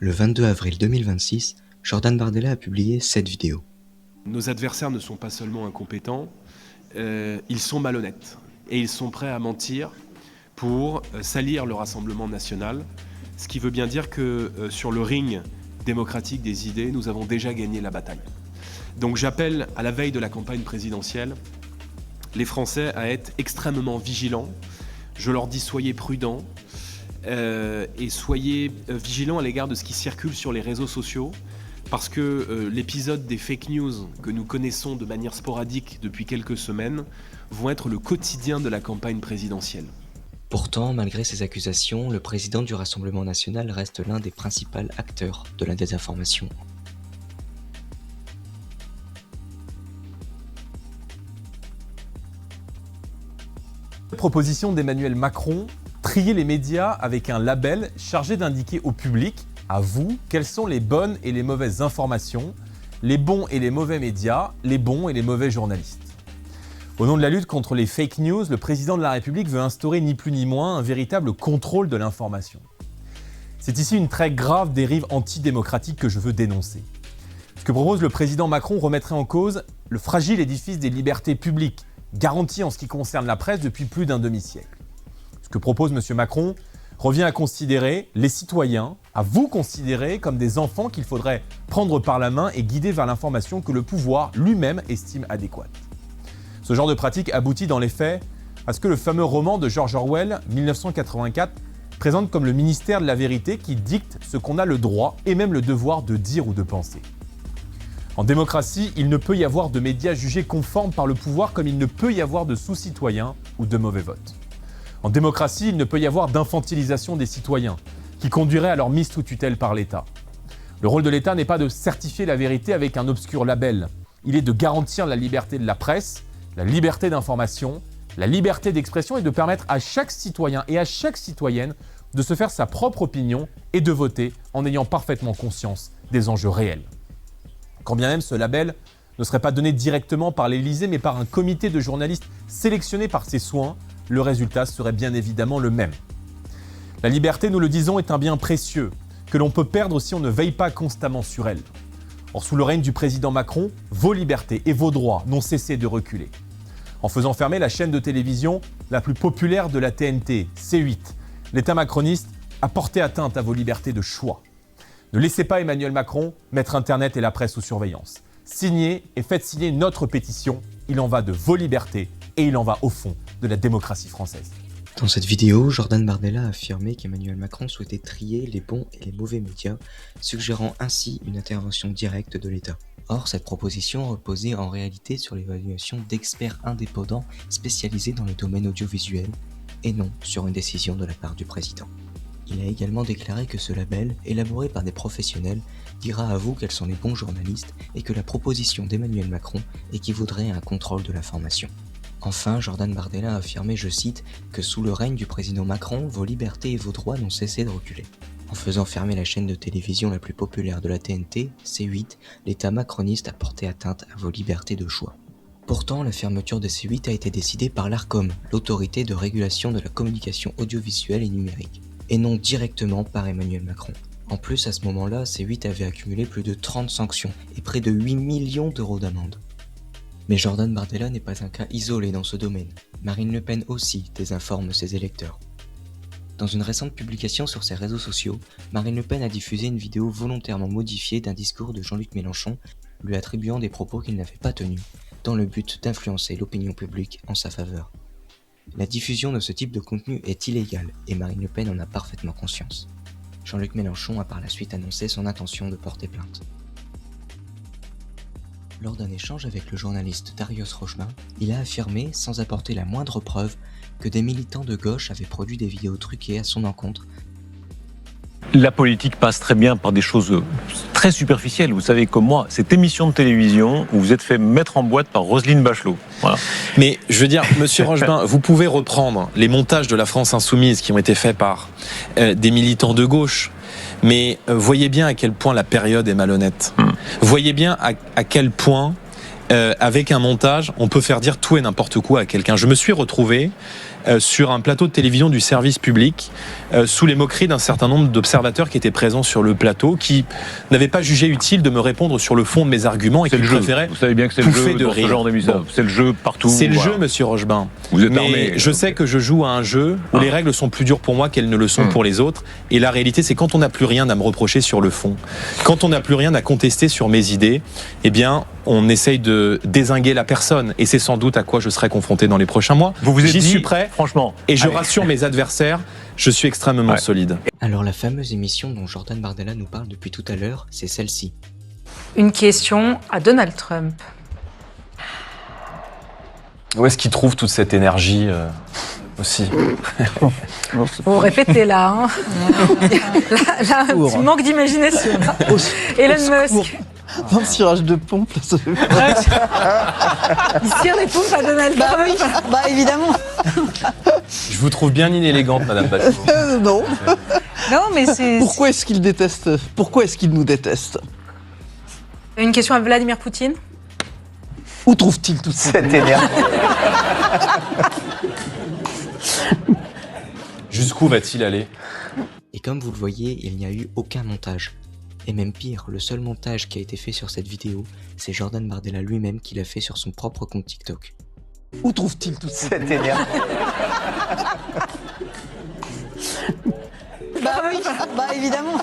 Le 22 avril 2026, Jordan Bardella a publié cette vidéo. Nos adversaires ne sont pas seulement incompétents, ils sont malhonnêtes. Et ils sont prêts à mentir pour salir le Rassemblement national. Ce qui veut bien dire que sur le ring démocratique des idées, nous avons déjà gagné la bataille. Donc j'appelle à la veille de la campagne présidentielle les Français à être extrêmement vigilants. Je leur dis soyez prudents et soyez vigilants à l'égard de ce qui circule sur les réseaux sociaux. Parce que l'épisode des fake news que nous connaissons de manière sporadique depuis quelques semaines vont être le quotidien de la campagne présidentielle. Pourtant, malgré ces accusations, le président du Rassemblement national reste l'un des principaux acteurs de la désinformation. Proposition d'Emmanuel Macron, trier les médias avec un label chargé d'indiquer au public, à vous, quelles sont les bonnes et les mauvaises informations, les bons et les mauvais médias, les bons et les mauvais journalistes. Au nom de la lutte contre les fake news, le président de la République veut instaurer ni plus ni moins un véritable contrôle de l'information. C'est ici une très grave dérive antidémocratique que je veux dénoncer. Ce que propose le président Macron remettrait en cause le fragile édifice des libertés publiques, garanti en ce qui concerne la presse depuis plus d'un demi-siècle. Ce que propose M. Macron revient à considérer les citoyens, à vous considérer comme des enfants qu'il faudrait prendre par la main et guider vers l'information que le pouvoir lui-même estime adéquate. Ce genre de pratique aboutit dans les faits à ce que le fameux roman de George Orwell, 1984, présente comme le ministère de la vérité qui dicte ce qu'on a le droit et même le devoir de dire ou de penser. En démocratie, il ne peut y avoir de médias jugés conformes par le pouvoir comme il ne peut y avoir de sous-citoyens ou de mauvais votes. En démocratie, il ne peut y avoir d'infantilisation des citoyens, qui conduirait à leur mise sous tutelle par l'État. Le rôle de l'État n'est pas de certifier la vérité avec un obscur label. Il est de garantir la liberté de la presse, la liberté d'information, la liberté d'expression et de permettre à chaque citoyen et à chaque citoyenne de se faire sa propre opinion et de voter en ayant parfaitement conscience des enjeux réels. Quand bien même ce label ne serait pas donné directement par l'Élysée mais par un comité de journalistes sélectionné par ses soins, le résultat serait bien évidemment le même. La liberté, nous le disons, est un bien précieux, que l'on peut perdre si on ne veille pas constamment sur elle. Or, sous le règne du président Macron, vos libertés et vos droits n'ont cessé de reculer. En faisant fermer la chaîne de télévision la plus populaire de la TNT, C8, l'État macroniste a porté atteinte à vos libertés de choix. Ne laissez pas Emmanuel Macron mettre Internet et la presse sous surveillance. Signez et faites signer notre pétition. Il en va de vos libertés et il en va au fond de la démocratie française. Dans cette vidéo, Jordan Bardella a affirmé qu'Emmanuel Macron souhaitait trier les bons et les mauvais médias, suggérant ainsi une intervention directe de l'État. Or, cette proposition reposait en réalité sur l'évaluation d'experts indépendants spécialisés dans le domaine audiovisuel, et non sur une décision de la part du président. Il a également déclaré que ce label, élaboré par des professionnels, dira à vous quels sont les bons journalistes et que la proposition d'Emmanuel Macron équivaudrait à un contrôle de l'information. Enfin, Jordan Bardella a affirmé, je cite, que sous le règne du président Macron, vos libertés et vos droits n'ont cessé de reculer. En faisant fermer la chaîne de télévision la plus populaire de la TNT, C8, l'État macroniste a porté atteinte à vos libertés de choix. Pourtant, la fermeture de C8 a été décidée par l'Arcom, l'autorité de régulation de la communication audiovisuelle et numérique, et non directement par Emmanuel Macron. En plus, à ce moment-là, C8 avait accumulé plus de 30 sanctions et près de 8 millions d'euros d'amende. Mais Jordan Bardella n'est pas un cas isolé dans ce domaine. Marine Le Pen aussi désinforme ses électeurs. Dans une récente publication sur ses réseaux sociaux, Marine Le Pen a diffusé une vidéo volontairement modifiée d'un discours de Jean-Luc Mélenchon, lui attribuant des propos qu'il n'avait pas tenus, dans le but d'influencer l'opinion publique en sa faveur. La diffusion de ce type de contenu est illégale et Marine Le Pen en a parfaitement conscience. Jean-Luc Mélenchon a par la suite annoncé son intention de porter plainte. Lors d'un échange avec le journaliste Darius Rochemin, il a affirmé, sans apporter la moindre preuve, que des militants de gauche avaient produit des vidéos truquées à son encontre. La politique passe très bien par des choses très superficielles. Vous savez comme moi, cette émission de télévision où vous êtes fait mettre en boîte par Roselyne Bachelot. Voilà. Mais je veux dire, monsieur Rochemin, vous pouvez reprendre les montages de la France Insoumise qui ont été faits par des militants de gauche. Mais voyez bien à quel point la période est malhonnête. Voyez bien à quel point avec un montage, on peut faire dire tout et n'importe quoi à quelqu'un. Je me suis retrouvé sur un plateau de télévision du service public, sous les moqueries d'un certain nombre d'observateurs qui étaient présents sur le plateau, qui n'avaient pas jugé utile de me répondre sur le fond de mes arguments et qui préféraient Vous savez bien que c'est le pouffer jeu de dans ce rire. genre d'émission. Bon. C'est le jeu partout. C'est le voilà. jeu, monsieur Rochebin. Vous êtes Mais armé. je sais que je joue à un jeu où les règles sont plus dures pour moi qu'elles ne le sont pour les autres. Et la réalité, c'est quand on n'a plus rien à me reprocher sur le fond, quand on n'a plus rien à contester sur mes idées, eh bien, on essaye de dézinguer la personne. Et c'est sans doute à quoi je serai confronté dans les prochains mois. Vous vous êtes J'y dit, suis prêt. franchement. Et je allez. rassure mes adversaires, je suis extrêmement Ouais. solide. Alors la fameuse émission dont Jordan Bardella nous parle depuis tout à l'heure, c'est celle-ci. Une question à Donald Trump. Où est-ce qu'il trouve toute cette énergie aussi? Vous répétez là, hein. Là, un petit manque d'imagination. Elon Musk. Dans le tirage de pompe, ça fait Il tire les pompes à Donald Bah Trump. oui, bah évidemment. Je vous trouve bien inélégante, Madame Bachelot. Non. Non, mais c'est. Pourquoi est-ce qu'il déteste? Pourquoi est-ce qu'il nous déteste? Une question à Vladimir Poutine. Où trouve-t-il toute cette énergie? Jusqu'où va-t-il aller? Et comme vous le voyez, il n'y a eu aucun montage. Et même pire, le seul montage qui a été fait sur cette vidéo, c'est Jordan Bardella lui-même qui l'a fait sur son propre compte TikTok. Où trouve-t-il toute cette énergie? Bah oui, bah évidemment.